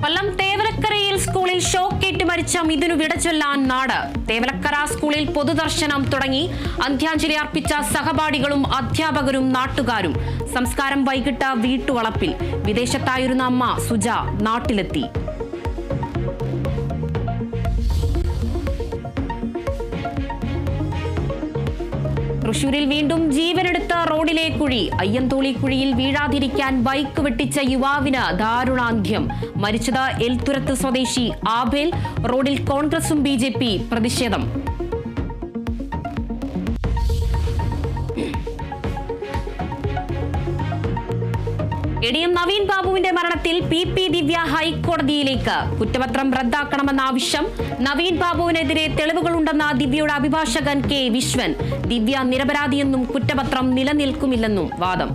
കൊല്ലം തേവലക്കരയിൽ സ്കൂളിൽ ഷോക്കേറ്റ് മരിച്ച മിഥുനു വിടചൊല്ലാൻ നാട്. തേവലക്കര സ്കൂളിൽ പൊതുദർശനം തുടങ്ങി. അന്ത്യാഞ്ജലി അർപ്പിച്ച സഹപാഠികളും അധ്യാപകരും നാട്ടുകാരും. സംസ്കാരം വൈകിട്ട് വീട്ടുവളപ്പിൽ. വിദേശത്തായിരുന്ന അമ്മ സുജ നാട്ടിലെത്തി. തൃശൂരിൽ വീണ്ടും ജീവനെടുത്ത റോഡിലെ കുഴി. അയ്യന്തോളി കുഴിയിൽ വീഴാതിരിക്കാൻ ബൈക്ക് വെട്ടിച്ച യുവാവിന് ദാരുണാന്ത്യം. മരിച്ചത് എൽത്തുരത്ത് സ്വദേശി ആബേൽ. റോഡിൽ കോൺഗ്രസും BJP പ്രതിഷേധം. എടിഎം നവീൻ ബാബുവിന്റെ മരണത്തിൽ PP ദിവ്യ ഹൈക്കോടതിയിലേക്ക്. കുറ്റപത്രം റദ്ദാക്കണമെന്ന ആവശ്യം. നവീൻ ബാബുവിനെതിരെ തെളിവുകളുണ്ടെന്ന ദിവ്യയുടെ അഭിഭാഷകൻ K. വിശ്വൻ. ദിവ്യ നിരപരാധിയെന്നും കുറ്റപത്രം നിലനിൽക്കുമില്ലെന്നും വാദം.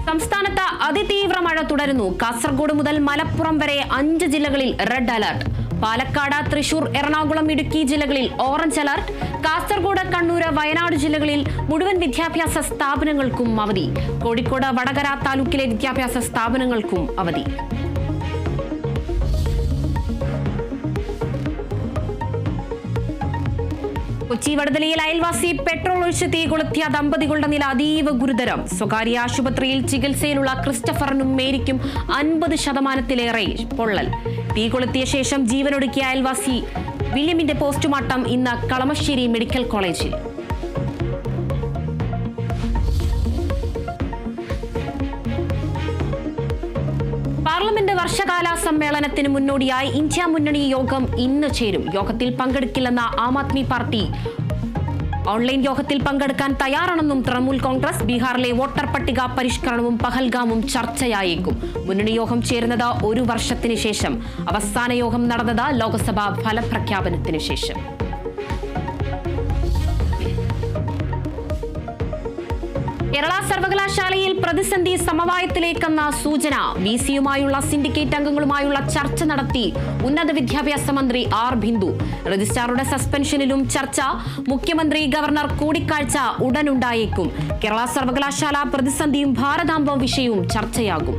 സംസ്ഥാനത്ത് അതിതീവ്ര മഴ തുടരുന്നു. കാസർഗോഡ് മുതൽ മലപ്പുറം വരെ 5 ജില്ലകളിൽ റെഡ് അലർട്ട്. പാലക്കാട്, തൃശൂർ, എറണാകുളം, ഇടുക്കി ജില്ലകളിൽ ഓറഞ്ച് അലർട്ട്. കാസർഗോഡ്, കണ്ണൂർ, വയനാട് ജില്ലകളിൽ മുഴുവൻ വിദ്യാഭ്യാസ സ്ഥാപനങ്ങൾക്കും അവധി. കോഴിക്കോട്, വടകര താലൂക്കിലെ വിദ്യാഭ്യാസ സ്ഥാപനങ്ങൾക്കും അവധി. കൊച്ചി വടുതലയിൽ അയൽവാസി പെട്രോൾ ഒഴിച്ച് തീ കൊളുത്തിയ ദമ്പതികളുടെ നില അതീവ ഗുരുതരം. സ്വകാര്യ ആശുപത്രിയിൽ ചികിത്സയിലുള്ള ക്രിസ്റ്റഫറിനും മേരിക്കും 50% പൊള്ളൽ. തീ കൊളുത്തിയ ശേഷം ജീവനൊടുക്കിയ അയൽവാസി വില്യമിന്റെ പോസ്റ്റ്മോർട്ടം ഇന്ന് കളമശ്ശേരി മെഡിക്കൽ കോളേജിൽ. പാർലമെന്റ് വർഷകാല സമ്മേളനത്തിന് മുന്നോടിയായി ഇന്ത്യ മുന്നണി യോഗം ഇന്ന് ചേരും. യോഗത്തിൽ പങ്കെടുക്കില്ലെന്ന ആം ആദ്മി പാർട്ടി ഓൺലൈൻ യോഗത്തിൽ പങ്കെടുക്കാൻ തയ്യാറാണെന്നും തൃണമൂൽ കോൺഗ്രസ്. ബീഹാറിലെ വോട്ടർ പട്ടിക പരിഷ്കരണവും പഹൽഗാമും ചർച്ചയായേക്കും. മുന്നണി യോഗം ചേരുന്നത് 1 വർഷത്തിന് ശേഷം. അവസാന യോഗം നടന്നത് ലോക്സഭാ ഫലപ്രഖ്യാപനത്തിന് ശേഷം. കേരള സർവകലാശാലയിൽ പ്രതിസന്ധി സമവായത്തിലേക്കെന്ന സൂചന. VC-യുമായുള്ള സിൻഡിക്കേറ്റ് അംഗങ്ങളുമായുള്ള ചർച്ച നടത്തി ഉന്നത വിദ്യാഭ്യാസ മന്ത്രി R. ബിന്ദു. രജിസ്ട്രാറുടെ സസ്പെൻഷനിലും ചർച്ച. മുഖ്യമന്ത്രി ഗവർണർ കൂടിക്കാഴ്ച ഉടനുണ്ടായേക്കും. കേരള സർവകലാശാല പ്രതിസന്ധിയും ഭാരതാംബ വിഷയവും ചർച്ചയാകും.